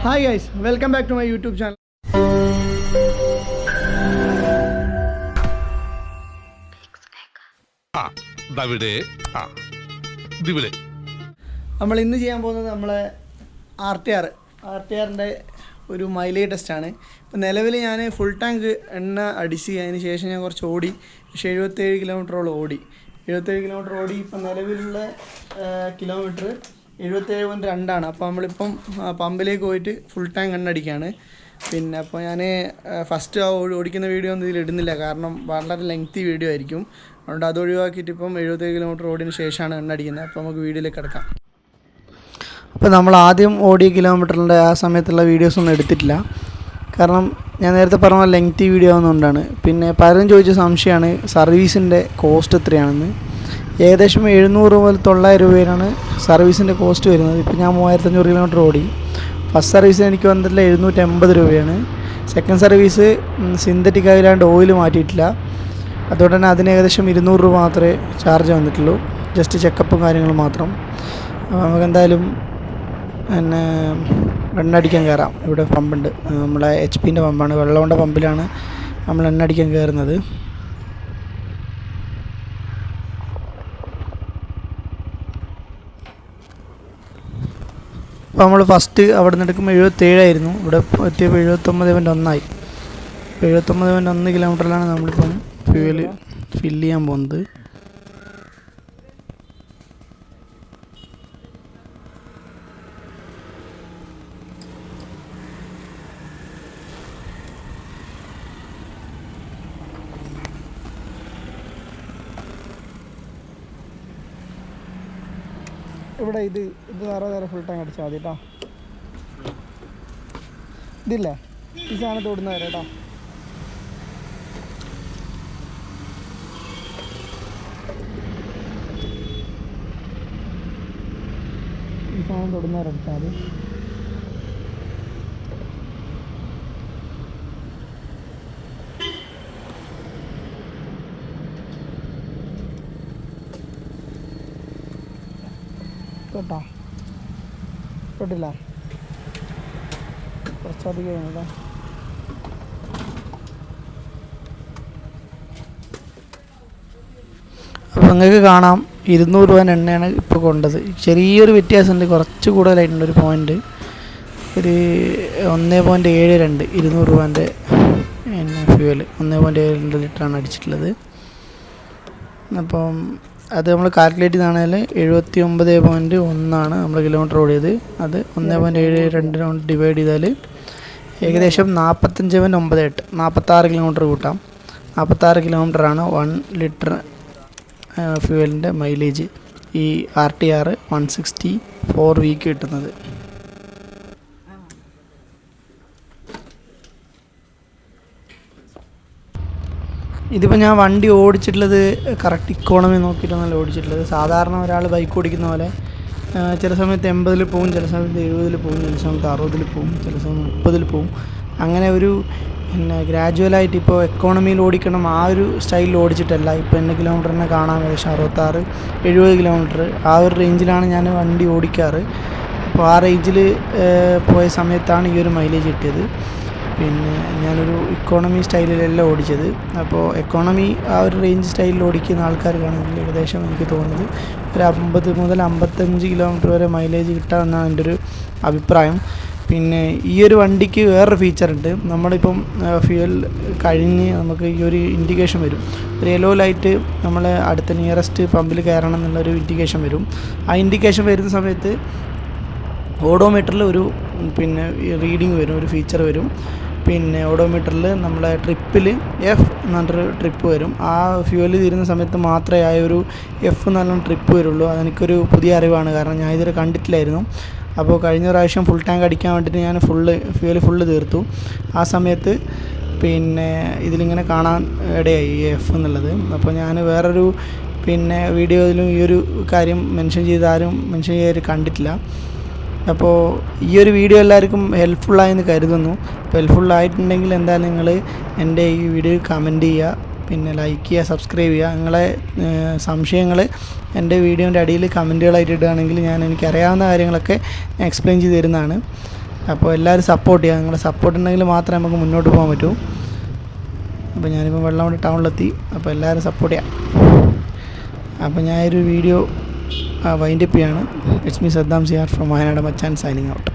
Hi guys, welcome back to my YouTube channel. നമ്മൾ ഇന്ന് ചെയ്യാൻ പോകുന്നത് നമ്മളെ RTRൻ്റെ ഒരു മൈലേജ് ടെസ്റ്റാണ്. ഇപ്പോൾ നിലവിൽ ഞാൻ ഫുൾ ടാങ്ക് എണ്ണ അടിച്ച് അതിന് ശേഷം ഞാൻ കുറച്ച് ഓടി. 77 കിലോമീറ്ററോളം ഓടി. 77 കിലോമീറ്റർ ഓടി. ഇപ്പം നിലവിലുള്ള കിലോമീറ്റർ 77.2 അപ്പോൾ നമ്മളിപ്പം പമ്പിലേക്ക് പോയിട്ട് ഫുൾ ടാങ്ക് എണ്ണ അടിക്കുകയാണ്. പിന്നെ അപ്പോൾ ഞാൻ ഫസ്റ്റ് ഓടിക്കുന്ന വീഡിയോ ഒന്നും ഇതിൽ ഇടുന്നില്ല, കാരണം വളരെ ലെങ്തി വീഡിയോ ആയിരിക്കും. അതുകൊണ്ട് അത് ഒഴിവാക്കിയിട്ട് ഇപ്പം 77 കിലോമീറ്റർ ഓടിയതിന് ശേഷമാണ് എണ്ണ അടിക്കുന്നത്. അപ്പോൾ നമുക്ക് വീഡിയോയിലേക്ക് കിടക്കാം. അപ്പോൾ നമ്മൾ ആദ്യം ഓടിയ കിലോമീറ്ററിൻ്റെ ആ സമയത്തുള്ള വീഡിയോസൊന്നും എടുത്തിട്ടില്ല, കാരണം ഞാൻ നേരത്തെ പറഞ്ഞ ലെങ്തി വീഡിയോ ആവുന്നതുകൊണ്ടാണ്. പിന്നെ പലരും ചോദിച്ച സംശയമാണ് സർവീസിൻ്റെ കോസ്റ്റ് എത്രയാണെന്ന്. ഏകദേശം 700 മുതൽ 900 രൂപയാണ് സർവീസിൻ്റെ കോസ്റ്റ് വരുന്നത്. ഇപ്പോൾ ഞാൻ 3500 കിലോമീറ്റർ ഓടി. ഫസ്റ്റ് സർവീസ് എനിക്ക് വന്നിട്ടില്ല 780 രൂപയാണ്. സെക്കൻഡ് സർവീസ് സിന്തറ്റിക് ആയില്ലാണ്ട് ഓയിൽ മാറ്റിയിട്ടില്ല, അതുകൊണ്ട് തന്നെ അതിന് ഏകദേശം 200 രൂപ മാത്രമേ ചാർജ് വന്നിട്ടുള്ളൂ, ജസ്റ്റ് ചെക്കപ്പും കാര്യങ്ങളും മാത്രം. അപ്പോൾ നമുക്ക് എന്തായാലും പിന്നെ എണ്ണ അടിക്കാൻ കയറാം. ഇവിടെ പമ്പുണ്ട്, നമ്മളെ HP-ൻ്റെ പമ്പാണ്, വെള്ളമുണ്ട പമ്പിലാണ് നമ്മൾ എണ്ണ അടിക്കാൻ കയറുന്നത്. അപ്പോൾ നമ്മൾ ഫസ്റ്റ് അവിടെ നിന്ന് എടുക്കുമ്പോൾ 77 ആയിരുന്നു, ഇവിടെ എത്തിയപ്പോൾ 79.1 79.1 കിലോമീറ്ററിലാണ് നമ്മളിപ്പം ഫ്യൂവൽ ഫില്ല് ചെയ്യാൻ പോകുന്നത്. ഇവിടെ ഇത് നേരെ ഫുൾ ടാങ്ക് അടിച്ചാൽ മതി കേട്ടോ. ഇതില്ലേ, ഈ സാധനം തൊടുന്ന വരെ കേട്ടോ. ഈ സാധനം തൊടുന്ന വരെ അടിച്ചാൽ മതി. കേട്ടോ, തൊട്ടില്ല, കുറച്ചധികം കേട്ടോ. അപ്പോൾ നിങ്ങൾക്ക് കാണാം 200 രൂപ എണ്ണയാണ് ഇപ്പോൾ കൊണ്ടത്. ചെറിയൊരു വ്യത്യാസമുണ്ട്, കുറച്ച് കൂടുതലായിട്ടുണ്ട്, ഒരു പോയിൻ്റ്, ഒരു 1.72 200 രൂപേൻ്റെ എണ്ണ ഫ്യൂവൽ 1.72 ലിറ്ററാണ് അടിച്ചിട്ടുള്ളത്. അപ്പം അത് നമ്മൾ കാൽക്കുലേറ്റ് ചെയ്താണെങ്കിൽ 79.1 നമ്മൾ കിലോമീറ്റർ ഓടിയത്. അത് 1.72 കൊണ്ട് ഡിവൈഡ് ചെയ്താൽ ഏകദേശം 45.98 46 കിലോമീറ്റർ കൂട്ടാം. 46 കിലോമീറ്ററാണ് 1 ലിറ്റർ ഫ്യൂവലിൻ്റെ മൈലേജ് ഈ RTR 164 വീക്ക് കിട്ടുന്നത്. ഇതിപ്പോൾ ഞാൻ വണ്ടി ഓടിച്ചിട്ടുള്ളത് കറക്റ്റ് ഇക്കോണമി നോക്കിയിട്ടൊന്നല്ല ഓടിച്ചിട്ടുള്ളത്. സാധാരണ ഒരാൾ ബൈക്ക് ഓടിക്കുന്ന പോലെ ചില സമയത്ത് 80 പോകും, ചില സമയത്ത് 70 പോകും, ചില സമയത്ത് 60 പോകും, ചില സമയത്ത് 30 പോകും. അങ്ങനെ ഒരു പിന്നെ ഗ്രാജുവലായിട്ട് ഇപ്പോൾ എക്കോണമിയിൽ ഓടിക്കണം ആ ഒരു സ്റ്റൈലിൽ ഓടിച്ചിട്ടല്ല. ഇപ്പോൾ 8 കിലോമീറ്റർ തന്നെ കാണാൻ ഏകദേശം 66-70 കിലോമീറ്റർ ആ ഒരു റേഞ്ചിലാണ് ഞാൻ വണ്ടി ഓടിക്കാറ്. അപ്പോൾ ആ റേഞ്ചിൽ പോയ സമയത്താണ് ഈ ഒരു മൈലേജ് കിട്ടിയത്. പിന്നെ ഞാനൊരു ഇക്കോണമി സ്റ്റൈലിലല്ല ഓടിച്ചത്. അപ്പോൾ എക്കോണമി ആ ഒരു റേഞ്ച് സ്റ്റൈലിൽ ഓടിക്കുന്ന ആൾക്കാർക്കാണെങ്കിൽ ഏകദേശം എനിക്ക് തോന്നുന്നത് ഒരു 50 മുതൽ 55 കിലോമീറ്റർ വരെ മൈലേജ് കിട്ടാമെന്നാണ് എൻ്റെ ഒരു അഭിപ്രായം. പിന്നെ ഈ ഒരു വണ്ടിക്ക് വേറൊരു ഫീച്ചറുണ്ട്. നമ്മളിപ്പം ഫ്യൂവൽ കഴിഞ്ഞ് നമുക്ക് ഈ ഒരു ഇൻഡിക്കേഷൻ വരും, ഒരു യെല്ലോ ലൈറ്റ് നമ്മൾ അടുത്ത നിയറസ്റ്റ് പമ്പിൽ കയറണം എന്നുള്ളൊരു ഇൻഡിക്കേഷൻ വരും. ആ ഇൻഡിക്കേഷൻ വരുന്ന സമയത്ത് ഓഡോമീറ്ററിൽ ഒരു പിന്നെ റീഡിങ് വരും, ഒരു ഫീച്ചർ വരും. പിന്നെ ഓഡോമീറ്ററിൽ നമ്മളെ ട്രിപ്പിൽ F എന്ന് പറഞ്ഞൊരു ട്രിപ്പ് വരും. ആ ഫ്യൂവൽ തീരുന്ന സമയത്ത് മാത്രമേ ആ ഒരു F എന്ന് പറഞ്ഞ ട്രിപ്പ് വരുള്ളൂ. അതെനിക്കൊരു പുതിയ അറിവാണ്, കാരണം ഞാൻ ഇതുവരെ കണ്ടിട്ടില്ലായിരുന്നു. അപ്പോൾ കഴിഞ്ഞ പ്രാവശ്യം ഫുൾ ടാങ്ക് അടിക്കാൻ വേണ്ടിയിട്ട് ഞാൻ ഫ്യൂവൽ ഫുള്ള് തീർത്തു. ആ സമയത്ത് പിന്നെ ഇതിലിങ്ങനെ കാണാൻ ഇടയായി F എന്നുള്ളത്. അപ്പോൾ ഞാൻ വേറൊരു പിന്നെ വീഡിയോയിലും ഈ ഒരു കാര്യം മെൻഷൻ ചെയ്ത് കണ്ടിട്ടില്ല. അപ്പോൾ ഈ ഒരു വീഡിയോ എല്ലാവർക്കും ഹെൽപ്ഫുള്ളായെന്ന് കരുതുന്നു. അപ്പോൾ ഹെൽപ്ഫുള്ളായിട്ടുണ്ടെങ്കിൽ എന്തായാലും നിങ്ങൾ എൻ്റെ ഈ വീഡിയോ കമൻറ്റ് ചെയ്യുക, പിന്നെ ലൈക്ക് ചെയ്യുക, സബ്സ്ക്രൈബ് ചെയ്യുക. നിങ്ങളെ സംശയങ്ങൾ എൻ്റെ വീഡിയോൻ്റെ അടിയിൽ കമൻറ്റുകളായിട്ട് ഇടുകയാണെങ്കിൽ എനിക്കറിയാവുന്ന കാര്യങ്ങളൊക്കെ ഞാൻ എക്സ്പ്ലെയിൻ ചെയ്ത് തരുന്നതാണ്. അപ്പോൾ എല്ലാവരും സപ്പോർട്ട് ചെയ്യുക. നിങ്ങളുടെ സപ്പോർട്ട് ഉണ്ടെങ്കിൽ മാത്രമേ നമുക്ക് മുന്നോട്ട് പോകാൻ പറ്റൂ. അപ്പോൾ ഞാനിപ്പോൾ വെള്ളമുണ്ട ടൗണിലെത്തി. അപ്പോൾ എല്ലാവരും സപ്പോർട്ട് ചെയ്യാം. അപ്പോൾ ഞാനൊരു വീഡിയോ വൈൻഡപ്പ് ചെയ്യാണ്. It's me Saddam Siyar from Wayanad മച്ചാൻ സൈനിങ് ഔട്ട്.